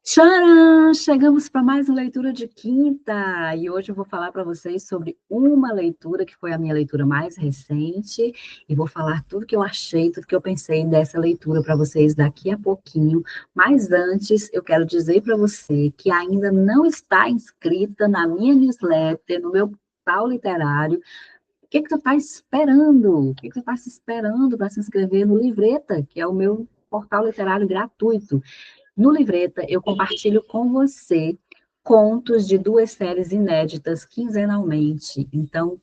Tcharam! Chegamos para mais uma leitura de quinta e hoje eu vou falar para vocês sobre uma leitura que foi a minha leitura mais recente e vou falar tudo que eu achei, tudo que eu pensei dessa leitura para vocês daqui a pouquinho. Mas antes, eu quero dizer para você que ainda não está inscrita na minha newsletter, no meu portal literário. O que que você está esperando? O que que você está se esperando para se inscrever no Livreta, que é o meu portal literário gratuito? No Livreta, eu compartilho com você contos de duas séries inéditas quinzenalmente. Então,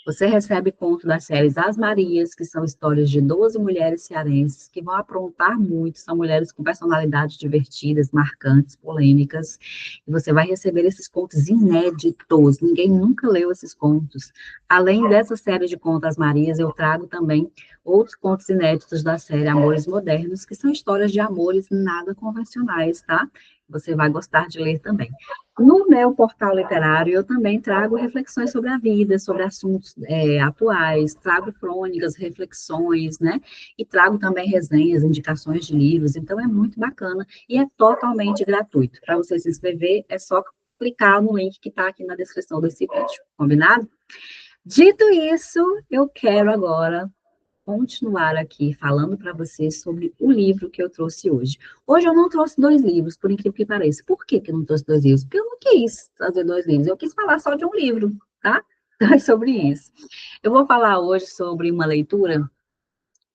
você recebe conto das séries As Marias, que são histórias de 12 mulheres cearenses que vão aprontar muito, são mulheres com personalidades divertidas, marcantes, polêmicas, e você vai receber esses contos inéditos, ninguém nunca leu esses contos. Além dessa série de contos As Marias, eu trago também outros contos inéditos da série Amores Modernos, que são histórias de amores nada convencionais, tá? Você vai gostar de ler também. No meu portal literário, eu também trago reflexões sobre a vida, sobre assuntos atuais, trago crônicas, reflexões, né? E trago também resenhas, indicações de livros, então é muito bacana e é totalmente gratuito. Para você se inscrever, é só clicar no link que está aqui na descrição desse vídeo, combinado? Dito isso, eu quero agora continuar aqui falando para vocês sobre o livro que eu trouxe hoje. Hoje eu não trouxe dois livros, por incrível que pareça. Por que que eu não trouxe dois livros? Porque eu não quis trazer dois livros, eu quis falar só de um livro, tá? Então é sobre isso. Eu vou falar hoje sobre uma leitura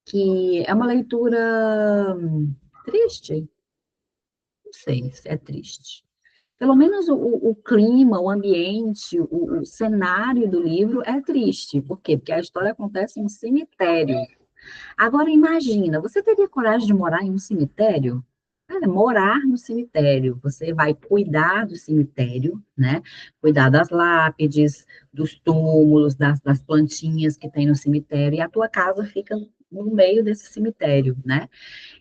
que é uma leitura triste, não sei se é triste. Pelo menos o clima, o ambiente, o cenário do livro é triste. Por quê? Porque a história acontece em um cemitério. Agora imagina, você teria coragem de morar em um cemitério? Cara, morar no cemitério, você vai cuidar do cemitério, né? Cuidar das lápides, dos túmulos, das plantinhas que tem no cemitério, e a tua casa fica no meio desse cemitério, né?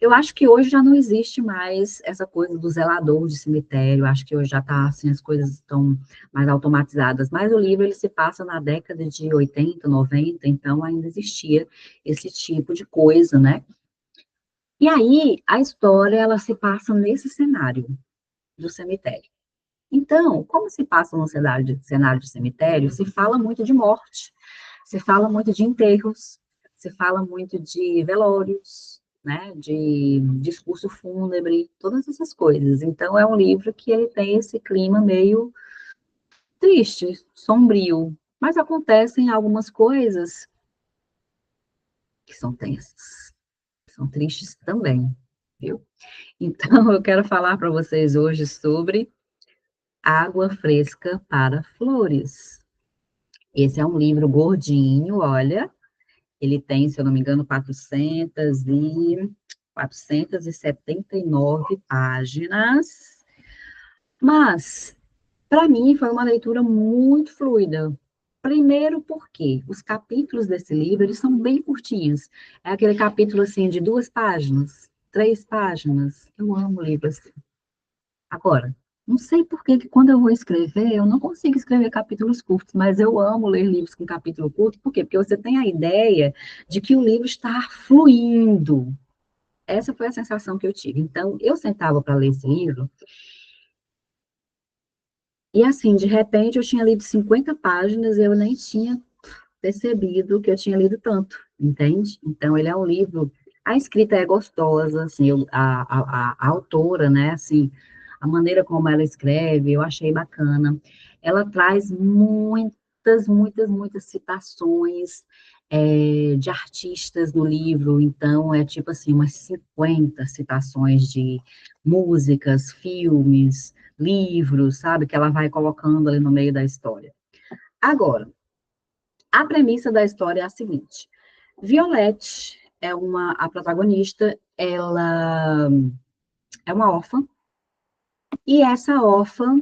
Eu acho que hoje já não existe mais essa coisa do zelador de cemitério, acho que hoje já está assim, as coisas estão mais automatizadas, mas o livro ele se passa na década de 80, 90, então ainda existia esse tipo de coisa, né? E aí a história ela se passa nesse cenário do cemitério. Então, como se passa no cenário de cemitério, se fala muito de morte, se fala muito de enterros, se fala muito de velórios, né, de discurso fúnebre, todas essas coisas. Então, é um livro que ele tem esse clima meio triste, sombrio, mas acontecem algumas coisas que são tensas, que são tristes também, viu? Então, eu quero falar para vocês hoje sobre Água Fresca para Flores. Esse é um livro gordinho, olha, ele tem, se eu não me engano, 479 páginas, mas, para mim, foi uma leitura muito fluida. Primeiro porque os capítulos desse livro, eles são bem curtinhos. É aquele capítulo, assim, de 2 páginas, 3 páginas. Eu amo livros assim. Agora, não sei por que que quando eu vou escrever, eu não consigo escrever capítulos curtos, mas eu amo ler livros com capítulo curto. Por quê? Porque você tem a ideia de que o livro está fluindo. Essa foi a sensação que eu tive. Então, eu sentava para ler esse livro, e assim, de repente, eu tinha lido 50 páginas e eu nem tinha percebido que eu tinha lido tanto, entende? Então, ele é um livro. A escrita é gostosa, assim, a autora, né, assim, a maneira como ela escreve, eu achei bacana. Ela traz muitas citações de artistas no livro, então é tipo assim, umas 50 citações de músicas, filmes, livros, sabe, que ela vai colocando ali no meio da história. Agora, a premissa da história é a seguinte: Violette a protagonista, ela é uma órfã, e essa órfã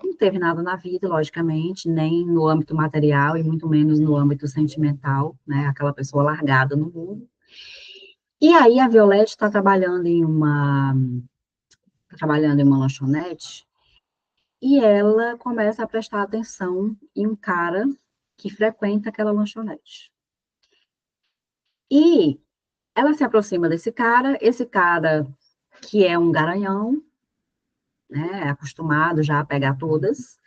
não teve nada na vida, logicamente, nem no âmbito material e muito menos no âmbito sentimental, né? Aquela pessoa largada no mundo. E aí a Violette está trabalhando em uma lanchonete e ela começa a prestar atenção em um cara que frequenta aquela lanchonete. E ela se aproxima desse cara, esse cara que é um garanhão, né, acostumado já a pegar todas.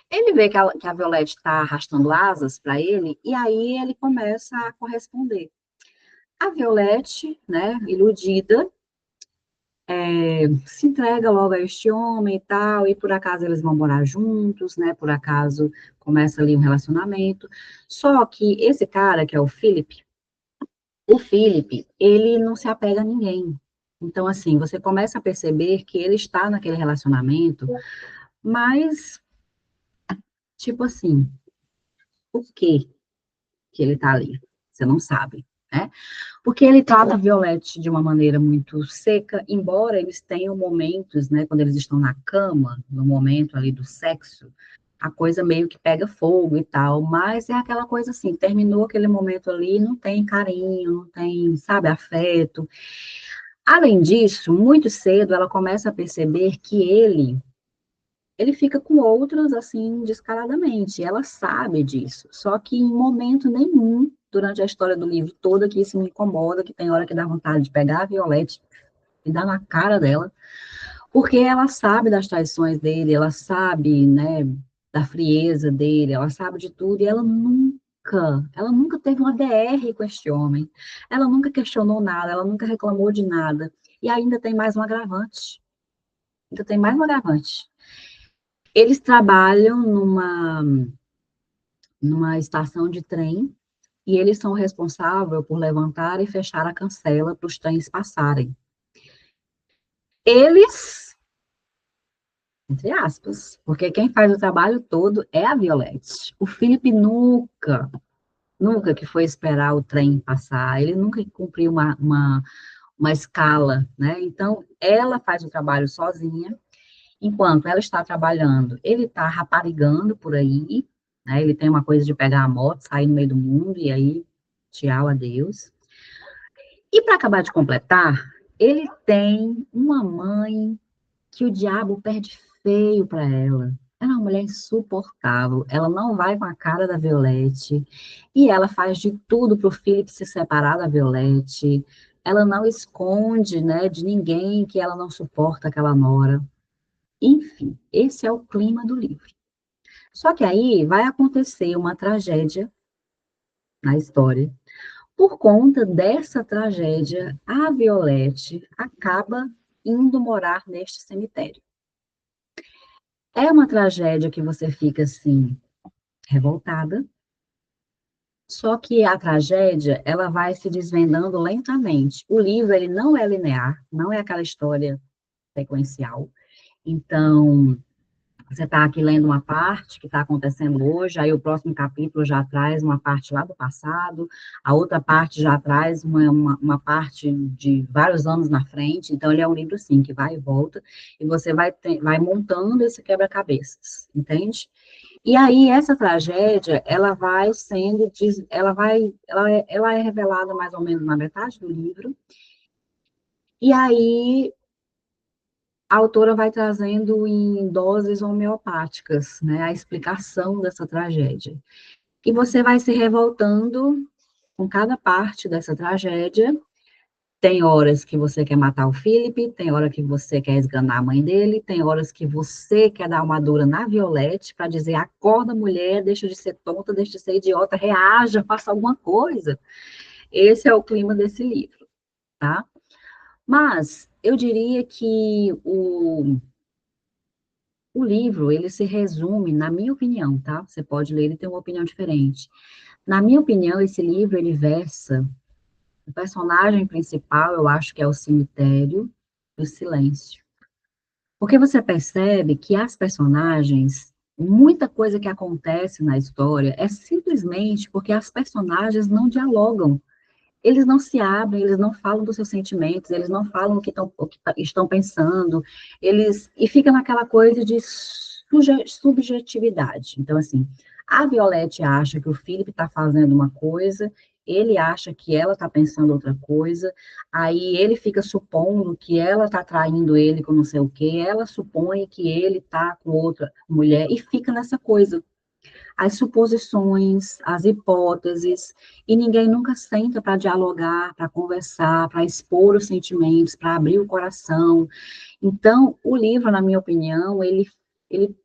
Ele vê que a Violette está arrastando asas para ele, e aí ele começa a corresponder. A Violette, né, iludida, se entrega logo a este homem e tal, e por acaso eles vão morar juntos, né, por acaso começa ali um relacionamento. Só que esse cara, que é o Philip, ele não se apega a ninguém. Então, assim, você começa a perceber que ele está naquele relacionamento, mas, tipo assim, por que que ele está ali? Você não sabe, né? Porque ele trata a Violette de uma maneira muito seca, embora eles tenham momentos, né, quando eles estão na cama, no momento ali do sexo, a coisa meio que pega fogo e tal, mas é aquela coisa assim, terminou aquele momento ali, não tem carinho, não tem, sabe, afeto. Além disso, muito cedo ela começa a perceber que ele fica com outros assim descaradamente. Ela sabe disso, só que em momento nenhum durante a história do livro toda que isso me incomoda, que tem hora que dá vontade de pegar a Violette e dar na cara dela, porque ela sabe das traições dele, ela sabe, né, da frieza dele, ela sabe de tudo e ela nunca teve uma DR com este homem. Ela nunca questionou nada, ela nunca reclamou de nada. E ainda tem mais um agravante. Ainda tem mais um agravante. Eles trabalham numa estação de trem e eles são responsáveis por levantar e fechar a cancela para os trens passarem. Eles, entre aspas, porque quem faz o trabalho todo é a Violette. O Felipe nunca que foi esperar o trem passar, ele nunca cumpriu uma escala, né? Então, ela faz o trabalho sozinha. Enquanto ela está trabalhando, ele está raparigando por aí, né? Ele tem uma coisa de pegar a moto, sair no meio do mundo e aí, tchau, adeus. E para acabar de completar, ele tem uma mãe que o diabo perde feio para ela. Ela é uma mulher insuportável, ela não vai com a cara da Violette, e ela faz de tudo para o Philip se separar da Violette. Ela não esconde, né, de ninguém que ela não suporta aquela nora. Enfim, esse é o clima do livro. Só que aí vai acontecer uma tragédia na história. Por conta dessa tragédia, a Violette acaba indo morar neste cemitério. É uma tragédia que você fica assim, revoltada, só que a tragédia, ela vai se desvendando lentamente. O livro, ele não é linear, não é aquela história sequencial. Então, você está aqui lendo uma parte que está acontecendo hoje, aí o próximo capítulo já traz uma parte lá do passado, a outra parte já traz uma parte de vários anos na frente, então ele é um livro, assim, que vai e volta, e você vai montando esse quebra-cabeças, entende? E aí, essa tragédia, ela vai sendo, ela é revelada mais ou menos na metade do livro, e aí a autora vai trazendo em doses homeopáticas, né, a explicação dessa tragédia. E você vai se revoltando com cada parte dessa tragédia. Tem horas que você quer matar o Philip, tem hora que você quer esganar a mãe dele, tem horas que você quer dar uma dura na Violette para dizer: acorda, mulher, deixa de ser tonta, deixa de ser idiota, reaja, faça alguma coisa. Esse é o clima desse livro, tá? Mas eu diria que o livro, ele se resume, na minha opinião, tá? Você pode ler e ter uma opinião diferente. Na minha opinião, esse livro, ele versa, o personagem principal, eu acho que é o cemitério do silêncio. Porque você percebe que as personagens, muita coisa que acontece na história é simplesmente porque as personagens não dialogam. Eles não se abrem, eles não falam dos seus sentimentos, eles não falam o que estão pensando, e fica naquela coisa de subjetividade. Então, assim, a Violette acha que o Felipe está fazendo uma coisa, ele acha que ela está pensando outra coisa, aí ele fica supondo que ela está traindo ele com não sei o quê, ela supõe que ele está com outra mulher, e fica nessa coisa. as suposições, as hipóteses, e ninguém nunca senta para dialogar, para conversar, para expor os sentimentos, para abrir o coração. Então, o livro, na minha opinião, ele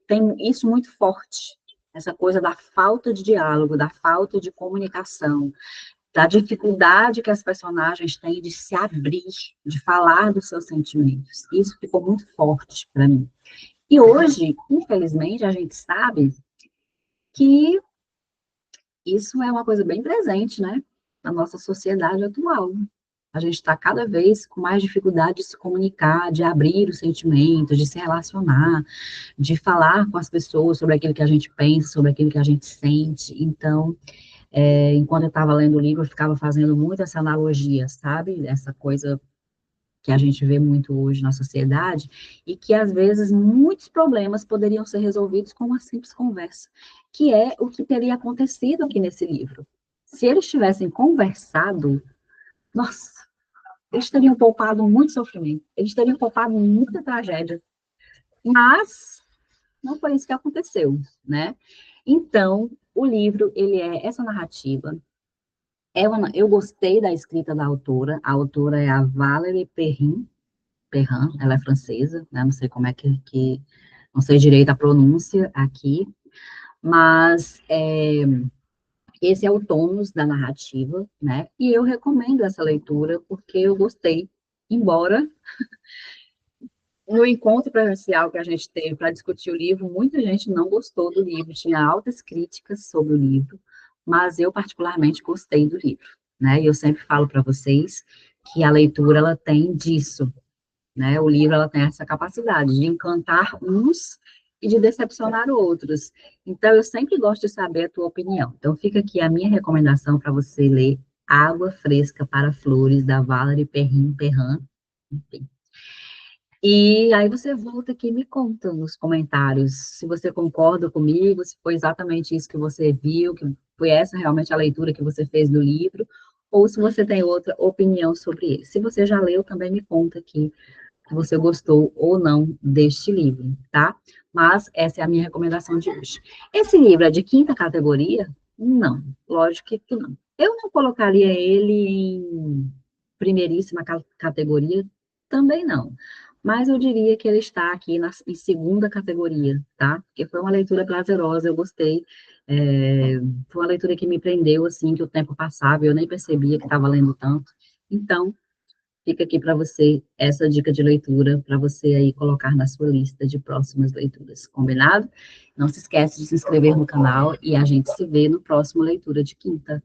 tem isso muito forte, essa coisa da falta de diálogo, da falta de comunicação, da dificuldade que as personagens têm de se abrir, de falar dos seus sentimentos. Isso ficou muito forte para mim. E hoje, infelizmente, a gente sabe que isso é uma coisa bem presente, né, na nossa sociedade atual. A gente está cada vez com mais dificuldade de se comunicar, de abrir os sentimentos, de se relacionar, de falar com as pessoas sobre aquilo que a gente pensa, sobre aquilo que a gente sente. Então, enquanto eu estava lendo o livro, eu ficava fazendo muito essa analogia, sabe? Essa coisa que a gente vê muito hoje na sociedade, e que, às vezes, muitos problemas poderiam ser resolvidos com uma simples conversa, que é o que teria acontecido aqui nesse livro. Se eles tivessem conversado, nossa, eles teriam poupado muito sofrimento, eles teriam poupado muita tragédia, mas não foi isso que aconteceu, né? Então, o livro, ele é essa narrativa. Eu gostei da escrita da autora. A autora é a Valérie Perrin, ela é francesa, né? Não sei como é não sei direito a pronúncia aqui, mas esse é o tônus da narrativa, né? E eu recomendo essa leitura porque eu gostei, embora no encontro presencial que a gente teve para discutir o livro, muita gente não gostou do livro, tinha altas críticas sobre o livro, mas eu particularmente gostei do livro, né? E eu sempre falo para vocês que a leitura, ela tem disso, né? O livro, ela tem essa capacidade de encantar uns e de decepcionar outros. Então, eu sempre gosto de saber a tua opinião. Então, fica aqui a minha recomendação para você ler Água Fresca para Flores, da Valérie Perrin. E aí você volta aqui e me conta nos comentários se você concorda comigo, se foi exatamente isso que você viu, que foi essa realmente a leitura que você fez do livro, ou se você tem outra opinião sobre ele. Se você já leu, também me conta aqui se você gostou ou não deste livro, tá? Mas essa é a minha recomendação de hoje. Esse livro é de quinta categoria? Não, lógico que não. Eu não colocaria ele em primeiríssima categoria, também não. Mas eu diria que ele está aqui em segunda categoria, tá? Porque foi uma leitura prazerosa, eu gostei. Foi uma leitura que me prendeu, assim, que o tempo passava, eu nem percebia que estava lendo tanto. Então, fica aqui para você essa dica de leitura, para você aí colocar na sua lista de próximas leituras, combinado? Não se esquece de se inscrever no canal e a gente se vê no próximo Leitura de Quinta.